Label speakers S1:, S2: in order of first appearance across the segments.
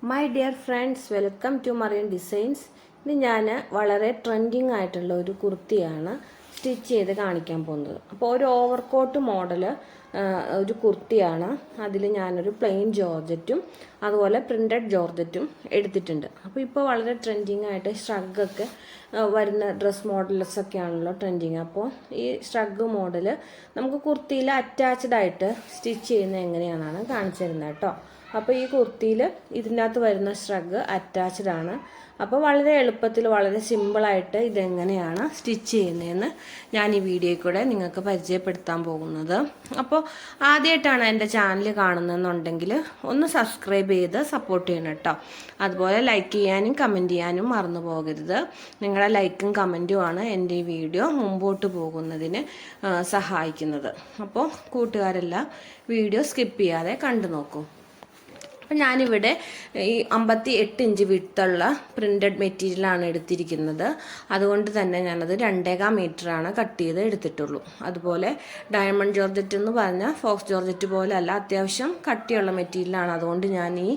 S1: My dear friends, welcome to Marian Designs. ഇന്ന് ഞാൻ വളരെ ട്രെൻഡിങ് ആയിട്ടുള്ള ഒരു കുർത്തിയാണ് സ്റ്റിച്ച് ചെയ്ത് കാണിക്കാൻ പോകുന്നത്. അപ്പോൾ ഒരു ഓവർകോട്ട് മോഡൽ ഒരു കുർത്തിയാണ്. അതിൽ ഞാനൊരു പ്ലെയിൻ ജോർജറ്റും അതുപോലെ പ്രിൻറ്റഡ് ജോർജറ്റും എടുത്തിട്ടുണ്ട്. അപ്പോൾ ഇപ്പോൾ വളരെ ട്രെൻഡിങ് ആയിട്ട് ഷ്രഗൊക്കെ വരുന്ന ഡ്രസ് മോഡൽസൊക്കെ ആണല്ലോ ട്രെൻഡിങ്. അപ്പോൾ ഈ ഷ്രഗ് മോഡൽ നമുക്ക് കുർത്തിയിൽ അറ്റാച്ച്ഡ് ആയിട്ട് സ്റ്റിച്ച് ചെയ്യുന്നത് എങ്ങനെയാണെന്നാണ് കാണിച്ചു തരുന്നത് കേട്ടോ. അപ്പോൾ ഈ കുർത്തിയിൽ ഇതിനകത്ത് വരുന്ന ഷ്രഗ് അറ്റാച്ച്ഡ് ആണ്. അപ്പോൾ വളരെ എളുപ്പത്തിൽ വളരെ സിമ്പിളായിട്ട് ഇതെങ്ങനെയാണ് സ്റ്റിച്ച് ചെയ്യുന്നതെന്ന് ഞാൻ ഈ വീഡിയോയിൽ കൂടെ നിങ്ങൾക്ക് പരിചയപ്പെടുത്താൻ പോകുന്നത്. അപ്പോൾ ആദ്യമായിട്ടാണ് എൻ്റെ ചാനൽ കാണുന്നതെന്നുണ്ടെങ്കിൽ ഒന്ന് സബ്സ്ക്രൈബ് ചെയ്ത് സപ്പോർട്ട് ചെയ്യണം കേട്ടോ. അതുപോലെ ലൈക്ക് ചെയ്യാനും കമൻറ്റ് ചെയ്യാനും മറന്നു പോകരുത്. നിങ്ങളുടെ ലൈക്കും കമൻറ്റുമാണ് എൻ്റെ ഈ വീഡിയോ മുമ്പോട്ട് പോകുന്നതിന് സഹായിക്കുന്നത്. അപ്പോൾ കൂട്ടുകാരെല്ലാം വീഡിയോ സ്കിപ്പ് ചെയ്യാതെ കണ്ടു നോക്കൂ. അപ്പം ഞാനിവിടെ ഈ 58 ഇഞ്ച് വിട്ടുള്ള പ്രിൻറ്റഡ് മെറ്റീരിയലാണ് എടുത്തിരിക്കുന്നത്. അതുകൊണ്ട് തന്നെ ഞാനത് 2.25 മീറ്ററാണ് കട്ട് ചെയ്ത് എടുത്തിട്ടുള്ളൂ. അതുപോലെ ഡയമണ്ട് ജോർജറ്റ് എന്ന് പറഞ്ഞാൽ ഫോക്സ് ജോർജറ്റ് പോലെ അല്ല, അത്യാവശ്യം കട്ടിയുള്ള മെറ്റീരിയലാണ്. അതുകൊണ്ട് ഞാൻ ഈ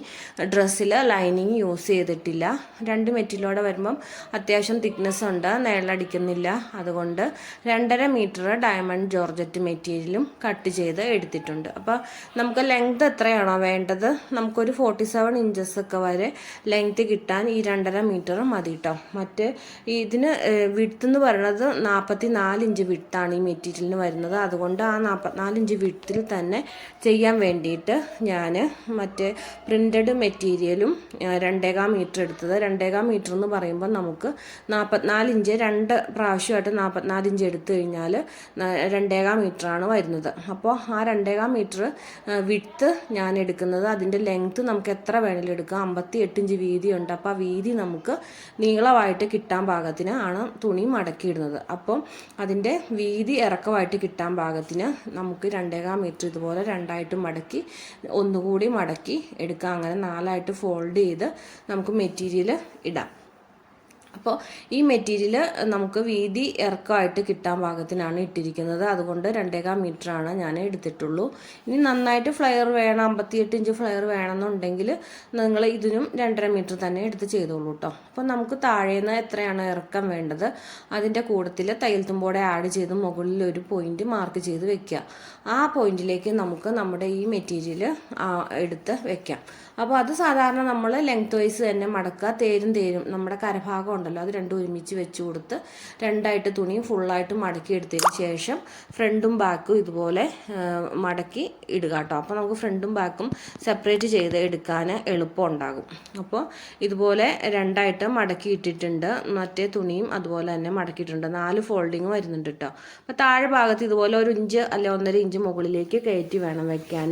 S1: ഡ്രസ്സിൽ ലൈനിങ് യൂസ് ചെയ്തിട്ടില്ല. രണ്ട് മെറ്റീരിയലോടെ വരുമ്പം അത്യാവശ്യം തിക്നെസ് ഉണ്ട്, നിഴലടിക്കുന്നില്ല. അതുകൊണ്ട് 2.5 മീറ്റർ ഡയമണ്ട് ജോർജറ്റ് മെറ്റീരിയലും കട്ട് ചെയ്ത് എടുത്തിട്ടുണ്ട്. അപ്പോൾ നമുക്ക് ലെങ്ത് എത്രയാണോ വേണ്ടത്, നമുക്കൊരു 47 ഇഞ്ചസ് ഒക്കെ വരെ ലെങ്ത് കിട്ടാൻ ഈ 2.5 മീറ്റർ മതി കേട്ടോ. മറ്റ് ഇതിന് വിഡ്ത്ത് എന്ന് പറയുന്നത് 44 ഇഞ്ച് വിഡ്ത്താണ് ഈ മെറ്റീരിയലിന് വരുന്നത്. അതുകൊണ്ട് ആ 44 ഇഞ്ച് വിഡ്ത്തിൽ തന്നെ ചെയ്യാൻ വേണ്ടിയിട്ട് ഞാൻ മറ്റേ പ്രിൻറ്റഡ് മെറ്റീരിയലും 2.25 മീറ്റർ എടുത്തത്. 2.25 മീറ്റർ എന്ന് പറയുമ്പോൾ നമുക്ക് 44 ഇഞ്ച് 2 പ്രാവശ്യമായിട്ട് 44 ഇഞ്ച് എടുത്തു കഴിഞ്ഞാൽ 2.25 മീറ്ററാണ് വരുന്നത്. അപ്പോൾ ആ 2.25 മീറ്റർ വിഡ്ത്ത് ഞാൻ എടുക്കുന്നത്. അതിൻ്റെ ലെങ്ത് നമുക്ക് എത്ര വേണമെങ്കിലും എടുക്കാം. 58 ഇഞ്ച് വീതിയുണ്ട്. അപ്പോൾ ആ വീതി നമുക്ക് നീളമായിട്ട് കിട്ടാൻ പാകത്തിന് ആണ് തുണി മടക്കിയിടുന്നത്. അപ്പം അതിൻ്റെ വീതി ഇറക്കമായിട്ട് കിട്ടാൻ പാകത്തിന് നമുക്ക് 2.25 മീറ്റർ ഇതുപോലെ രണ്ടായിട്ട് മടക്കി ഒന്നുകൂടി മടക്കി എടുക്കാം. അങ്ങനെ 4ആയിട്ട് ഫോൾഡ് ചെയ്ത് നമുക്ക് മെറ്റീരിയൽ ഇടാം. അപ്പോൾ ഈ മെറ്റീരിയൽ നമുക്ക് വീതി ഇറക്കമായിട്ട് കിട്ടാൻ പാകത്തിനാണ് ഇട്ടിരിക്കുന്നത്. അതുകൊണ്ട് 2.25 മീറ്ററാണ് ഞാൻ എടുത്തിട്ടുള്ളൂ. ഇനി നന്നായിട്ട് ഫ്ലെയർ വേണം, 58 ഇഞ്ച് ഫ്ലെയർ വേണമെന്നുണ്ടെങ്കിൽ നിങ്ങൾ ഇതിനും 2.5 മീറ്റർ തന്നെ എടുത്ത് ചെയ്തോളൂ കേട്ടോ. അപ്പോൾ നമുക്ക് താഴേന്ന് എത്രയാണ് ഇറക്കം വേണ്ടത് അതിൻ്റെ കൂട്ടത്തിൽ തയ്യൽ തുമ്പോടെ ആഡ് ചെയ്ത് മുകളിൽ ഒരു പോയിന്റ് മാർക്ക് ചെയ്ത് വെക്കുക. ആ പോയിന്റിലേക്ക് നമുക്ക് നമ്മുടെ ഈ മെറ്റീരിയൽ എടുത്ത് വെക്കാം. അപ്പോൾ അത് സാധാരണ നമ്മൾ ലെങ്ത് വൈസ് തന്നെ മടക്കുക. തേരും നമ്മുടെ കരഭാഗം ഉണ്ടല്ലോ, അത് രണ്ടും ഒരുമിച്ച് വെച്ച് കൊടുത്ത് രണ്ടായിട്ട് തുണിയും ഫുള്ളായിട്ട് മടക്കി എടുത്തതിന് ശേഷം ഫ്രണ്ടും ബാക്കും ഇതുപോലെ മടക്കി ഇടുക കേട്ടോ. അപ്പോൾ നമുക്ക് ഫ്രണ്ടും ബാക്കും സെപ്പറേറ്റ് ചെയ്ത് എടുക്കാൻ എളുപ്പം ഉണ്ടാകും. അപ്പോൾ ഇതുപോലെ രണ്ടായിട്ട് മടക്കി ഇട്ടിട്ടുണ്ട്. മറ്റേ തുണിയും അതുപോലെ തന്നെ മടക്കിയിട്ടുണ്ട്. 4 ഫോൾഡിങ് വരുന്നുണ്ട് കേട്ടോ. അപ്പോൾ താഴെ ഭാഗത്ത് ഇതുപോലെ 1 ഇഞ്ച് അല്ലെ 1.5 ഇഞ്ച് മുകളിലേക്ക് കയറ്റി വേണം വെക്കാൻ.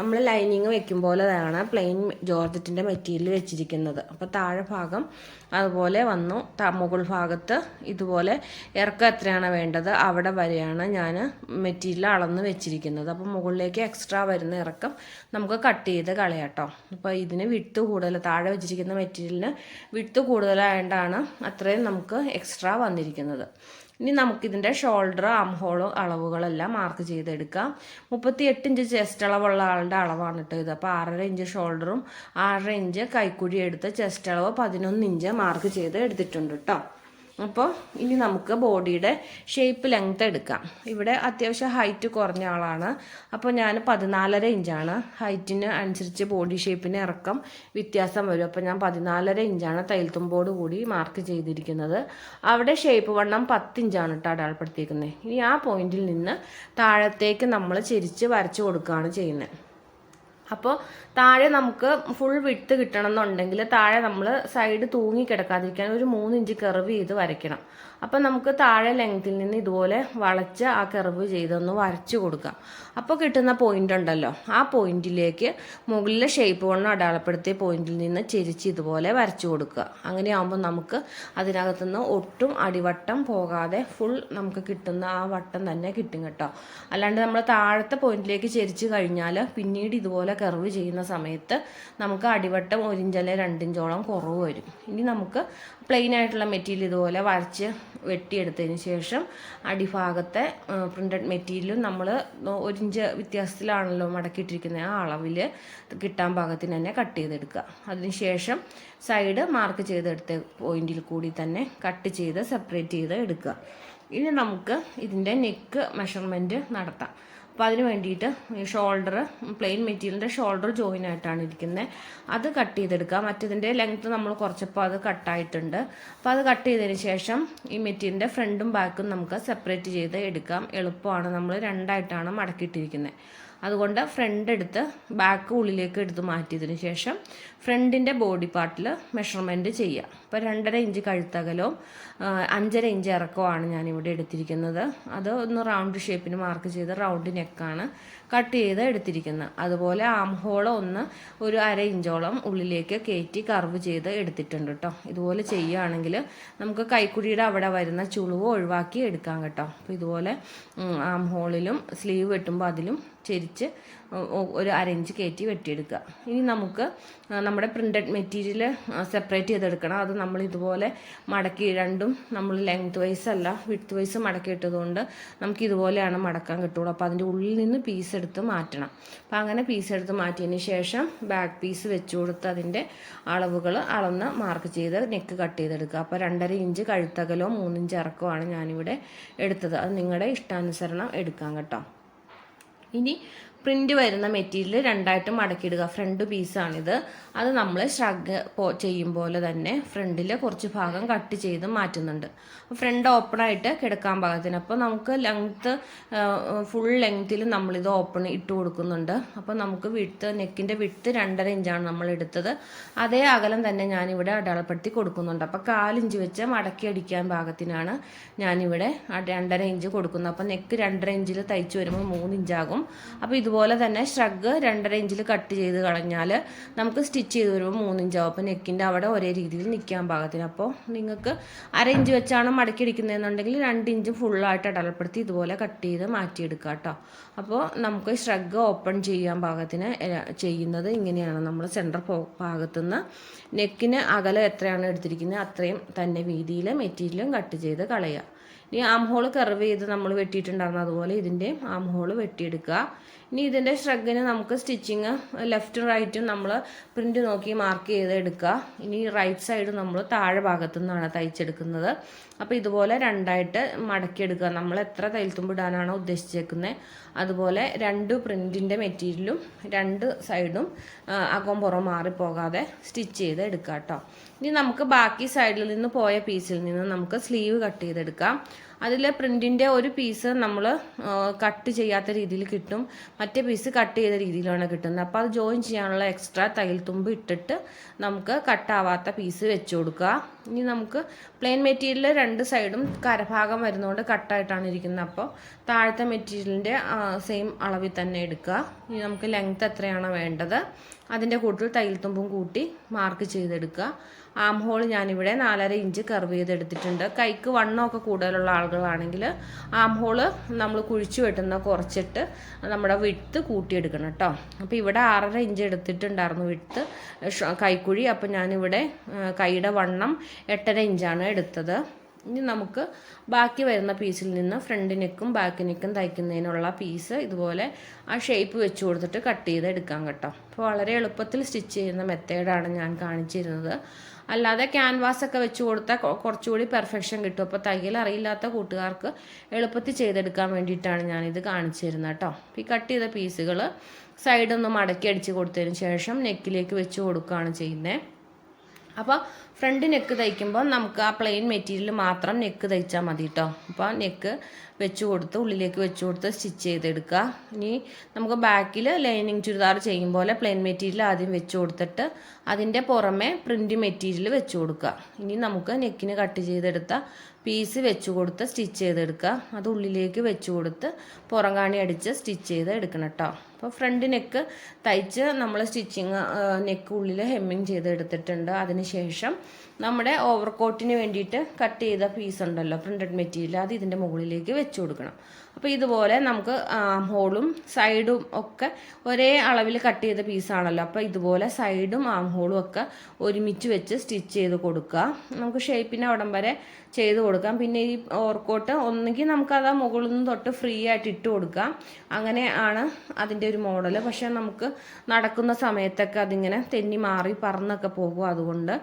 S1: നമ്മൾ ലൈനിങ് വെക്കും പോലെയാണ് പ്ലെയിൻ ജോർജറ്റിൻ്റെ മെറ്റീരിയൽ വെച്ചിരിക്കുന്നത്. അപ്പോൾ താഴെ ഭാഗം അതുപോലെ വന്നു. മുകൾ ഭാഗത്ത് ഇതുപോലെ ഇറക്കം എത്രയാണ് വേണ്ടത് അവിടെ വരെയാണ് ഞാൻ മെറ്റീരിയൽ അളന്ന് വെച്ചിരിക്കുന്നത്. അപ്പോൾ മുകളിലേക്ക് എക്സ്ട്രാ വരുന്ന ഇറക്കം നമുക്ക് കട്ട് ചെയ്ത് കളയാട്ടോ. അപ്പോൾ ഇതിന് വിഡ്ത്ത് കൂടുതൽ, താഴെ വെച്ചിരിക്കുന്ന മെറ്റീരിയലിന് വിഡ്ത്ത് കൂടുതലായതുകൊണ്ടാണ് അത്രയും നമുക്ക് എക്സ്ട്രാ വന്നിരിക്കുന്നത്. ഇനി നമുക്കിതിൻ്റെ ഷോൾഡർ ആം ഹോൾ അളവുകളെല്ലാം മാർക്ക് ചെയ്തെടുക്കാം. 38 ഇഞ്ച് ചെസ്റ്റ് അളവുള്ള ആളുടെ അളവാണ് കേട്ടോ ഇത്. അപ്പോൾ 6.5 ഇഞ്ച് ഷോൾഡറും 6.5 ഇഞ്ച് കൈക്കുഴി എടുത്ത് ചെസ്റ്റ് അളവ് 11 ഇഞ്ച് മാർക്ക് ചെയ്ത് എടുത്തിട്ടുണ്ട് കേട്ടോ. അപ്പോൾ ഇനി നമുക്ക് ബോഡിയുടെ ഷേപ്പ് ലെങ്ത് എടുക്കാം. ഇവിടെ അത്യാവശ്യം ഹൈറ്റ് കുറഞ്ഞ ആളാണ്. അപ്പോൾ ഞാൻ 14.5 ഇഞ്ചാണ്. ഹൈറ്റിന് അനുസരിച്ച് ബോഡി ഷേപ്പിന് ഇറക്കം വ്യത്യാസം വരും. അപ്പോൾ ഞാൻ 14.5 ഇഞ്ചാണ് തയ്യൽ തുമ്പോട് കൂടി മാർക്ക് ചെയ്തിരിക്കുന്നത്. അവിടെ ഷേപ്പ് വണ്ണം 10 ഇഞ്ചാണ് കേട്ടോ അടയാളപ്പെടുത്തിയിരിക്കുന്നത്. ഇനി ആ പോയിന്റിൽ നിന്ന് താഴത്തേക്ക് നമ്മൾ ചെരിച്ച് വരച്ച് കൊടുക്കുകയാണ് ചെയ്യുന്നത്. അപ്പോൾ താഴെ നമുക്ക് ഫുൾ വിഡ്ത്ത് കിട്ടണം എന്നുണ്ടെങ്കിൽ താഴെ നമ്മൾ സൈഡ് തൂങ്ങി കിടക്കാതിരിക്കാൻ ഒരു 3 ഇഞ്ച് കർവ് ചെയ്ത് വരയ്ക്കണം. അപ്പോൾ നമുക്ക് താഴെ ലെങ്ത്തിൽ നിന്ന് ഇതുപോലെ വളച്ച് ആ കർവ് ചെയ്തൊന്ന് വരച്ച് കൊടുക്കാം. അപ്പോൾ കിട്ടുന്ന പോയിന്റ് ഉണ്ടല്ലോ, ആ പോയിന്റിലേക്ക് മുകളിലെ ഷേപ്പ് കൊണ്ട് അടയാളപ്പെടുത്തിയ പോയിന്റിൽ നിന്ന് ചെരിച്ച് ഇതുപോലെ വരച്ച് കൊടുക്കുക. അങ്ങനെയാകുമ്പോൾ നമുക്ക് അതിനകത്തുനിന്ന് ഒട്ടും അടിവട്ടം പോകാതെ ഫുൾ നമുക്ക് കിട്ടുന്ന ആ വട്ടം തന്നെ കിട്ടും കേട്ടോ. അല്ലാണ്ട് നമ്മൾ താഴത്തെ പോയിന്റിലേക്ക് ചെരിച്ച് കഴിഞ്ഞാൽ പിന്നീട് ഇതുപോലെ കർവ് ചെയ്യുന്ന സമയത്ത് നമുക്ക് അടിവട്ടം 1 ഇഞ്ച് അല്ലെങ്കിൽ 2 ഇഞ്ചോളം കുറവ് വരും. ഇനി നമുക്ക് പ്ലെയിൻ ആയിട്ടുള്ള മെറ്റീരിയൽ ഇതുപോലെ വരച്ച് വെട്ടിയെടുത്തതിന് ശേഷം അടിഭാഗത്തെ പ്രിൻറ്റഡ് മെറ്റീരിയലും നമ്മൾ 1 ഇഞ്ച് വ്യത്യാസത്തിലാണല്ലോ മടക്കിയിട്ടിരിക്കുന്നത്, ആ അളവിൽ കിട്ടാൻ പാകത്തിന് തന്നെ കട്ട് ചെയ്തെടുക്കുക. അതിനുശേഷം സൈഡ് മാർക്ക് ചെയ്തെടുത്ത പോയിന്റിൽ കൂടി തന്നെ കട്ട് ചെയ്ത് സെപ്പറേറ്റ് ചെയ്ത് എടുക്കുക. ഇനി നമുക്ക് ഇതിൻ്റെ നെക്ക് മെഷർമെൻറ്റ് നടത്താം. അപ്പോൾ അതിന് വേണ്ടിയിട്ട് ഈ ഷോൾഡർ, പ്ലെയിൻ മെറ്റീരിയലിൻ്റെ ഷോൾഡർ ജോയിൻ ആയിട്ടാണ് ഇരിക്കുന്നത്, അത് കട്ട് ചെയ്തെടുക്കുക. മറ്റതിൻ്റെ ലെങ്ത്ത് നമ്മൾ കുറച്ചപ്പോൾ അത് കട്ടായിട്ടുണ്ട്. അപ്പോൾ അത് കട്ട് ചെയ്തതിന് ശേഷം ഈ മെറ്റീരിയലിൻ്റെ ഫ്രണ്ടും ബാക്കും നമുക്ക് സെപ്പറേറ്റ് ചെയ്ത് എടുക്കാം. എളുപ്പമാണ്, നമ്മൾ 2ആയിട്ടാണ് മടക്കിയിട്ടിരിക്കുന്നത്. അതുകൊണ്ട് ഫ്രണ്ട് എടുത്ത് ബാക്ക് ഉള്ളിലേക്ക് എടുത്ത് മാറ്റിയതിന് ശേഷം ഫ്രണ്ടിൻ്റെ ബോഡി പാർട്ടിൽ മെഷർമെൻറ്റ് ചെയ്യുക. അപ്പോൾ 2.5 ഇഞ്ച് കഴുത്തകലവും 5.5 ഇഞ്ച് ഇറക്കമാണ് ഞാനിവിടെ എടുത്തിരിക്കുന്നത്. അത് ഒന്ന് റൗണ്ട് ഷേപ്പിന് മാർക്ക് ചെയ്ത് റൗണ്ട് നെക്കാണ് കട്ട് ചെയ്ത് എടുത്തിരിക്കുന്നത്. അതുപോലെ ആം ഹോൾ ഒന്ന് ഒരു 1/2 ഇഞ്ചോളം ഉള്ളിലേക്ക് കയറ്റി കർവ് ചെയ്ത് എടുത്തിട്ടുണ്ട് കേട്ടോ. ഇതുപോലെ ചെയ്യുകയാണെങ്കിൽ നമുക്ക് കൈക്കുഴിയുടെ അവിടെ വരുന്ന ചുളിവ് ഒഴിവാക്കി എടുക്കാം കേട്ടോ. അപ്പോൾ ഇതുപോലെ ആം ഹോളിലും സ്ലീവ് വെട്ടുമ്പോൾ അതിലും ചെരിച്ച് ഒരു 1/2 ഇഞ്ച് കയറ്റി വെട്ടിയെടുക്കുക. ഇനി നമുക്ക് നമ്മുടെ പ്രിൻറ്റഡ് മെറ്റീരിയൽ സെപ്പറേറ്റ് ചെയ്തെടുക്കണം. അത് നമ്മൾ ഇതുപോലെ മടക്കി, രണ്ടും നമ്മൾ ലെങ്ത് വൈസ് അല്ല വിഡ്ത്ത് വൈസ് മടക്കിയിട്ടതുകൊണ്ട് നമുക്ക് ഇതുപോലെയാണ് മടക്കാൻ കിട്ടുള്ളൂ. അപ്പോൾ അതിൻ്റെ ഉള്ളിൽ നിന്ന് പീസ് എടുത്ത് മാറ്റണം. അപ്പോൾ അങ്ങനെ പീസ് എടുത്ത് മാറ്റിയതിന് ശേഷം ബാക്ക് പീസ് വെച്ച് കൊടുത്ത് അതിൻ്റെ അളവുകൾ അളന്ന് മാർക്ക് ചെയ്ത് നെക്ക് കട്ട് ചെയ്തെടുക്കുക. അപ്പോൾ 2.5 ഇഞ്ച് കഴുത്തകലോ 3 ഇഞ്ച് ഇറക്കമാണ് ഞാനിവിടെ എടുത്തത്. അത് നിങ്ങളുടെ ഇഷ്ടാനുസരണം എടുക്കാം കേട്ടോ. ഇനി പ്രിൻ്റ് വരുന്ന മെറ്റീരിയൽ 2ആയിട്ട് മടക്കിയിടുക. ഫ്രണ്ട് പീസാണിത്. അത് നമ്മൾ ഷ്രഗ് ചെയ്യും പോലെ തന്നെ ഫ്രണ്ടിൽ കുറച്ച് ഭാഗം കട്ട് ചെയ്ത് മാറ്റുന്നുണ്ട്. ഫ്രണ്ട് ഓപ്പണായിട്ട് കിടക്കാൻ പാകത്തിന്. അപ്പോൾ നമുക്ക് ലെങ്ത്ത് ഫുൾ ലെങ്ത്തിൽ നമ്മളിത് ഓപ്പൺ ഇട്ട് കൊടുക്കുന്നുണ്ട്. അപ്പോൾ നമുക്ക് നെക്കിൻ്റെ വിഡ്ത്ത് 2.5 ഇഞ്ചാണ് നമ്മൾ എടുത്തത്. അതേ അകലം തന്നെ ഞാനിവിടെ അടയാളപ്പെടുത്തി കൊടുക്കുന്നുണ്ട്. അപ്പോൾ 1/4 ഇഞ്ച് വെച്ച് മടക്കി അടിക്കാൻ പാകത്തിനാണ് ഞാനിവിടെ 2.5 ഇഞ്ച് കൊടുക്കുന്നത്. അപ്പോൾ നെക്ക് 2.5 ഇഞ്ചിൽ തയ്ച്ച് വരുമ്പോൾ 3 ഇഞ്ചാകും. അപ്പോൾ ഇതുപോലെ തന്നെ ഷ്രഗ് 2.5 ഇഞ്ചിൽ കട്ട് ചെയ്ത് കളഞ്ഞാൽ നമുക്ക് സ്റ്റിച്ച് ചെയ്ത് വരുമ്പോൾ 3 ഇഞ്ചാവും. അപ്പോൾ നെക്കിൻ്റെ അവിടെ ഒരേ രീതിയിൽ നിൽക്കാൻ പാകത്തിന്. അപ്പോൾ നിങ്ങൾക്ക് 1/2 ഇഞ്ച് വെച്ചാണ് മടക്കി അടിക്കുന്നതെന്നുണ്ടെങ്കിൽ 2 ഇഞ്ച് ഫുള്ളായിട്ട് അടയാളപ്പെടുത്തി ഇതുപോലെ കട്ട് ചെയ്ത് മാറ്റിയെടുക്കുക കേട്ടോ. അപ്പോൾ നമുക്ക് ഷ്രഗ് ഓപ്പൺ ചെയ്യാൻ പാകത്തിന് ചെയ്യുന്നത് ഇങ്ങനെയാണ്. നമ്മൾ സെൻറ്റർ ഭാഗത്തുനിന്ന് നെക്കിന് അകലം എത്രയാണ് എടുത്തിരിക്കുന്നത് അത്രയും തന്നെ വീതിയിൽ മെറ്റീരിയലും കട്ട് ചെയ്ത് കളയുക. ഇനി ആം ഹോൾ കർവ് ചെയ്ത് നമ്മൾ വെട്ടിയിട്ടുണ്ടായിരുന്നു, അതുപോലെ ഇതിൻ്റെ ആം ഹോൾ വെട്ടിയെടുക്കുക. ഇനി ഇതിൻ്റെ ഷ്രഗിന് നമുക്ക് സ്റ്റിച്ചിങ് ലെഫ്റ്റും റൈറ്റും നമ്മൾ പ്രിൻ്റ് നോക്കി മാർക്ക് ചെയ്ത് എടുക്കുക. ഇനി റൈറ്റ് സൈഡ് നമ്മൾ താഴെ ഭാഗത്തു നിന്നാണ് തയ്ച്ചെടുക്കുന്നത്. അപ്പോൾ ഇതുപോലെ 2ആയിട്ട് മടക്കിയെടുക്കുക. നമ്മൾ എത്ര തയ്യൽത്തുമ്പിടാനാണോ ഉദ്ദേശിച്ചേക്കുന്നത് അതുപോലെ 2 പ്രിൻറ്റിൻ്റെ മെറ്റീരിയലും 2 സൈഡും അകം പുറം മാറിപ്പോകാതെ സ്റ്റിച്ച് ചെയ്ത് എടുക്കുക കേട്ടോ. ഇനി നമുക്ക് ബാക്കി സൈഡിൽ നിന്ന് പോയ പീസിൽ നിന്ന് നമുക്ക് സ്ലീവ് കട്ട് ചെയ്തെടുക്കാം. അതിൽ പ്രിൻറ്റിൻ്റെ ഒരു പീസ് നമ്മൾ കട്ട് ചെയ്യാത്ത രീതിയിൽ കിട്ടും, മറ്റേ പീസ് കട്ട് ചെയ്ത രീതിയിലാണ് കിട്ടുന്നത്. അപ്പോൾ അത് ജോയിൻ ചെയ്യാനുള്ള എക്സ്ട്രാ തയ്യൽ തുമ്പ് ഇട്ടിട്ട് നമുക്ക് കട്ടാവാത്ത പീസ് വെച്ച് കൊടുക്കുക. ഇനി നമുക്ക് പ്ലെയിൻ മെറ്റീരിയൽ 2 സൈഡും കരഭാഗം വരുന്നതുകൊണ്ട് കട്ടായിട്ടാണ് ഇരിക്കുന്നത്. അപ്പോൾ താഴത്തെ മെറ്റീരിയലിൻ്റെ സെയിം അളവിൽ തന്നെ എടുക്കുക. ഇനി നമുക്ക് ലെങ്ത് എത്രയാണോ വേണ്ടത് അതിൻ്റെ കൂട്ടിൽ തയ്യൽ തുമ്പും കൂട്ടി മാർക്ക് ചെയ്തെടുക്കുക. ആം ഹോൾ ഞാനിവിടെ 4.5 ഇഞ്ച് കർവ് ചെയ്തെടുത്തിട്ടുണ്ട്. കൈക്ക് വണ്ണമൊക്കെ കൂടുതലുള്ള ആളുകളാണെങ്കിൽ ആം ഹോൾ നമ്മൾ കുഴിച്ചു വെട്ടുന്ന കുറച്ചിട്ട് നമ്മുടെ വിഡ്ത്ത് കൂട്ടിയെടുക്കണം കേട്ടോ. അപ്പോൾ ഇവിടെ 6.5 ഇഞ്ച് എടുത്തിട്ടുണ്ടായിരുന്നു വിഡ്ത്ത് കൈക്കുഴി. അപ്പോൾ ഞാനിവിടെ കൈയുടെ വണ്ണം 8.5 ഇഞ്ചാണ് എടുത്തത്. ഇനി നമുക്ക് ബാക്കി വരുന്ന പീസിൽ നിന്ന് ഫ്രണ്ട് നെക്കും ബാക്ക് നെക്കും തയ്ക്കുന്നതിനുള്ള പീസ് ഇതുപോലെ ആ ഷേപ്പ് വെച്ച് കൊടുത്തിട്ട് കട്ട് ചെയ്ത് എടുക്കാം കേട്ടോ. അപ്പോൾ വളരെ എളുപ്പത്തിൽ സ്റ്റിച്ച് ചെയ്യുന്ന മെത്തേഡാണ് ഞാൻ കാണിച്ചിരുന്നത്. അല്ലാതെ ക്യാൻവാസൊക്കെ വെച്ച് കൊടുത്താൽ കുറച്ചുകൂടി പെർഫെക്ഷൻ കിട്ടും. അപ്പോൾ തയ്യൽ അറിയില്ലാത്ത കൂട്ടുകാർക്ക് എളുപ്പത്തിൽ ചെയ്തെടുക്കാൻ വേണ്ടിയിട്ടാണ് ഞാനിത് കാണിച്ചു തരുന്നത് കേട്ടോ. ഈ കട്ട് ചെയ്ത പീസുകൾ സൈഡൊന്ന് മടക്കി അടിച്ച് കൊടുത്തതിന് ശേഷം നെക്കിലേക്ക് വെച്ച് കൊടുക്കുകയാണ് ചെയ്യുന്നത്. അപ്പോൾ ഫ്രണ്ട് നെക്ക് തയ്ക്കുമ്പോൾ നമുക്ക് ആ പ്ലെയിൻ മെറ്റീരിയൽ മാത്രം നെക്ക് തയ്ച്ചാൽ മതി കേട്ടോ. അപ്പോൾ നെക്ക് വെച്ച് കൊടുത്ത് ഉള്ളിലേക്ക് വെച്ച് കൊടുത്ത് സ്റ്റിച്ച് ചെയ്തെടുക്കുക. ഇനി നമുക്ക് ബാക്കിൽ ലൈനിങ് ചുരിദാർ ചെയ്യും പോലെ പ്ലെയിൻ മെറ്റീരിയൽ ആദ്യം വെച്ച് കൊടുത്തിട്ട് അതിൻ്റെ പുറമെ പ്രിൻ്റ് മെറ്റീരിയൽ വെച്ച് കൊടുക്കുക. ഇനി നമുക്ക് നെക്കിന് കട്ട് ചെയ്തെടുത്ത പീസ് വെച്ച് കൊടുത്ത് സ്റ്റിച്ച് ചെയ്തെടുക്കുക. അത് ഉള്ളിലേക്ക് വെച്ച് കൊടുത്ത് പുറംകാണി അടിച്ച് സ്റ്റിച്ച് ചെയ്ത് എടുക്കണം കേട്ടോ. അപ്പോൾ ഫ്രണ്ട് നെക്ക് തയ്ച്ച് നമ്മൾ സ്റ്റിച്ചിങ് നെക്ക് ഉള്ളിൽ ഹെമ്മിങ് ചെയ്ത് എടുത്തിട്ടുണ്ട്. അതിനുശേഷം നമ്മുടെ ഓവർകോട്ടിന് വേണ്ടിയിട്ട് കട്ട് ചെയ്ത പീസ് ഉണ്ടല്ലോ പ്രിൻ്റഡ് മെറ്റീരിയൽ, അത് ഇതിൻ്റെ മുകളിലേക്ക് വെച്ച് വെച്ച് കൊടുക്കണം. അപ്പോൾ ഇതുപോലെ നമുക്ക് ഹോളും സൈഡും ഒക്കെ ഒരേ അളവിൽ കട്ട് ചെയ്ത പീസാണല്ലോ. അപ്പോൾ ഇതുപോലെ സൈഡും ഹോളും ഒക്കെ ഒരുമിച്ച് വെച്ച് സ്റ്റിച്ച് ചെയ്ത് കൊടുക്കുക. നമുക്ക് ഷേപ്പിന് അവിടം വരെ ചെയ്ത് കൊടുക്കാം. പിന്നെ ഈ ഓവർകോട്ട് ഒന്നുകിൽ നമുക്കത് മുകളിൽ നിന്ന് തൊട്ട് ഫ്രീ ആയിട്ട് ഇട്ട് കൊടുക്കാം. അങ്ങനെ ആണ് അതിൻ്റെ ഒരു മോഡൽ. പക്ഷേ നമുക്ക് നടക്കുന്ന സമയത്തൊക്കെ അതിങ്ങനെ തെന്നി മാറി പറന്നൊക്കെ പോകും. അതുകൊണ്ട്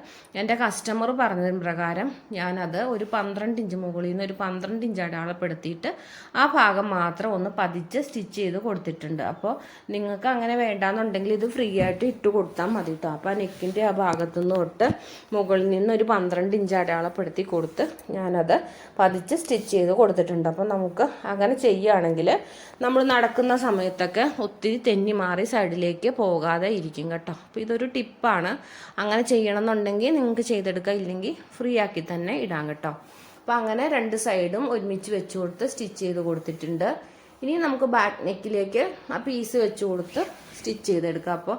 S1: എൻ്റെ കസ്റ്റമർ പറഞ്ഞതിന് പ്രകാരം ഞാനത് ഒരു 12 ഇഞ്ച് മുകളിൽ നിന്ന് ഒരു 12 ഇഞ്ച് അടയാളപ്പെടുത്തിയിട്ട് ആ ഭാഗം മാത്രം ഒന്ന് പതിച്ച് സ്റ്റിച്ച് ചെയ്ത് കൊടുത്തിട്ടുണ്ട്. അപ്പോൾ നിങ്ങൾക്ക് അങ്ങനെ വേണ്ടാന്നുണ്ടെങ്കിൽ ഇത് ഫ്രീ ആയിട്ട് ഇട്ട് കൊടുത്താൽ മതി കേട്ടോ. അപ്പോൾ നെക്കിൻ്റെ ആ ഭാഗത്തുനിന്ന് തൊട്ട് മുകളിൽ നിന്ന് ഒരു 12 ഇഞ്ച് അടയാളപ്പെടുത്തി കൊടുത്ത് ഞാനത് പതിച്ച് സ്റ്റിച്ച് ചെയ്ത് കൊടുത്തിട്ടുണ്ട്. അപ്പോൾ നമുക്ക് അങ്ങനെ ചെയ്യുകയാണെങ്കിൽ നമ്മൾ നടക്കുന്ന സമയത്തൊക്കെ ഒത്തിരി തെന്നി മാറി സൈഡിലേക്ക് പോകാതെ ഇരിക്കും കേട്ടോ. അപ്പോൾ ഇതൊരു ടിപ്പാണ്. അങ്ങനെ ചെയ്യണമെന്നുണ്ടെങ്കിൽ നിങ്ങൾക്ക് ചെയ്തെടുക്കാം, ഇല്ലെങ്കിൽ ഫ്രീ ആക്കി തന്നെ ഇടാം കേട്ടോ. അപ്പോൾ അങ്ങനെ 2 സൈഡും ഒരുമിച്ച് വെച്ച് കൊടുത്ത് സ്റ്റിച്ച് ചെയ്ത് കൊടുത്തിട്ടുണ്ട്. ഇനി നമുക്ക് ബാക്ക് നെക്കിലേക്ക് ആ പീസ് വെച്ച് കൊടുത്ത് സ്റ്റിച്ച് ചെയ്തെടുക്കാം. അപ്പോൾ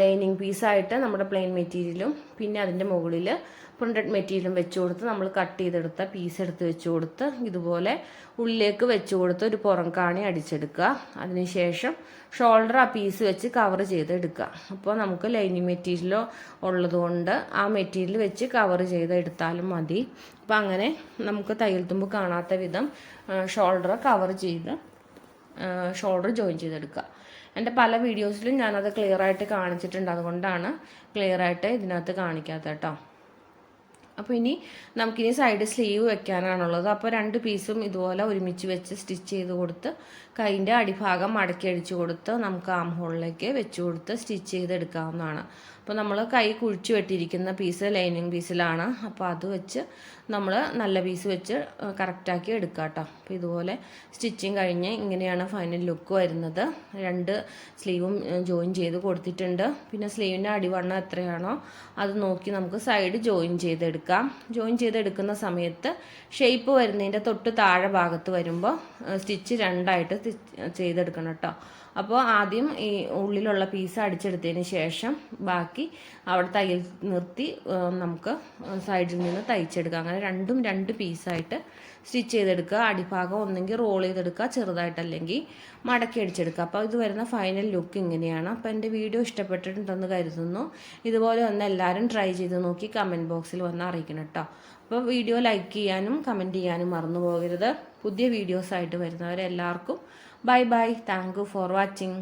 S1: ലൈനിങ് പീസായിട്ട് നമ്മുടെ പ്ലെയിൻ മെറ്റീരിയലും പിന്നെ അതിൻ്റെ മുകളിൽ പ്രിൻറ്റഡ് മെറ്റീരിയലും വെച്ച് കൊടുത്ത് നമ്മൾ കട്ട് ചെയ്തെടുത്ത പീസ് എടുത്ത് വെച്ച് കൊടുത്ത് ഇതുപോലെ ഉള്ളിലേക്ക് വെച്ച് കൊടുത്ത് ഒരു പുറം കാണി അടിച്ചെടുക്കുക. അതിനുശേഷം ഷോൾഡർ ആ പീസ് വെച്ച് കവർ ചെയ്തെടുക്കുക. അപ്പോൾ നമുക്ക് ലൈനിങ് മെറ്റീരിയലോ ഉള്ളതുകൊണ്ട് ആ മെറ്റീരിയൽ വെച്ച് കവർ ചെയ്തെടുത്താലും മതി. അപ്പോൾ അങ്ങനെ നമുക്ക് തയ്യൽ തുമ്പ് കാണാത്ത വിധം ഷോൾഡർ കവർ ചെയ്ത് ഷോൾഡർ ജോയിൻ ചെയ്തെടുക്കുക. എൻ്റെ പല വീഡിയോസിലും ഞാനത് ക്ലിയർ ആയിട്ട് കാണിച്ചിട്ടുണ്ട്. അതുകൊണ്ടാണ് ക്ലിയർ ആയിട്ട് ഇതിനകത്ത് കാണിക്കാത്തത് കേട്ടോ. അപ്പോൾ ഇനി നമുക്കിനി സൈഡ് സ്ലീവ് വെക്കാനാണുള്ളത്. അപ്പോൾ 2 പീസും ഇതുപോലെ ഒരുമിച്ച് വെച്ച് സ്റ്റിച്ച് ചെയ്ത് കൊടുത്ത് കൈൻ്റെ അടിഭാഗം മടക്കി അടിച്ച് കൊടുത്ത് നമുക്ക് ആം ഹോളിലേക്ക് വെച്ച് കൊടുത്ത് സ്റ്റിച്ച് ചെയ്തെടുക്കാവുന്നതാണ്. അപ്പോൾ നമ്മൾ കൈ കുഴിച്ച് വെട്ടിയിരിക്കുന്ന പീസ് ലൈനിങ് പീസിലാണ്. അപ്പോൾ അത് വെച്ച് നമ്മൾ നല്ല പീസ് വെച്ച് കറക്റ്റാക്കി എടുക്കുക കേട്ടോ. അപ്പോൾ ഇതുപോലെ സ്റ്റിച്ചിങ് കഴിഞ്ഞ് ഇങ്ങനെയാണ് ഫൈനൽ ലുക്ക് വരുന്നത്. 2 സ്ലീവും ജോയിൻ ചെയ്ത് കൊടുത്തിട്ടുണ്ട്. പിന്നെ സ്ലീവിൻ്റെ അടിവണ്ണം എത്രയാണോ അത് നോക്കി നമുക്ക് സൈഡ് ജോയിൻ ചെയ്തെടുക്കാം. ജോയിൻ ചെയ്തെടുക്കുന്ന സമയത്ത് ഷേപ്പ് വരുന്നതിൻ്റെ തൊട്ട് താഴെ ഭാഗത്ത് വരുമ്പോൾ സ്റ്റിച്ച് 2ആയിട്ട് ചെയ്തെടുക്കണം കേട്ടോ. അപ്പോൾ ആദ്യം ഈ ഉള്ളിലുള്ള പീസ് അടിച്ചെടുത്തതിന് ശേഷം ബാക്കി അവിടെ തയ്യൽ നിർത്തി നമുക്ക് സൈഡിൽ നിന്ന് തയ്ച്ചെടുക്കുക. അങ്ങനെ 2 പീസായിട്ട് സ്റ്റിച്ച് ചെയ്തെടുക്കുക. അടിഭാഗം ഒന്നെങ്കിൽ റോൾ ചെയ്തെടുക്കുക, ചെറുതായിട്ടല്ലെങ്കിൽ മടക്കി അടിച്ചെടുക്കുക. അപ്പോൾ ഇത് വരുന്ന ഫൈനൽ ലുക്ക് ഇങ്ങനെയാണ്. അപ്പോൾ എൻ്റെ വീഡിയോ ഇഷ്ടപ്പെട്ടിട്ടുണ്ടെന്ന് കരുതുന്നു. ഇതുപോലെ ഒന്ന് എല്ലാവരും ട്രൈ ചെയ്ത് നോക്കി കമൻറ്റ് ബോക്സിൽ വന്ന് അറിയിക്കണം കേട്ടോ. അപ്പോൾ വീഡിയോ ലൈക്ക് ചെയ്യാനും കമൻറ്റ് ചെയ്യാനും മറന്നു പോകരുത്. പുതിയ വീഡിയോസായിട്ട് വരുന്നവരെല്ലാവർക്കും bye bye. Thank you for watching.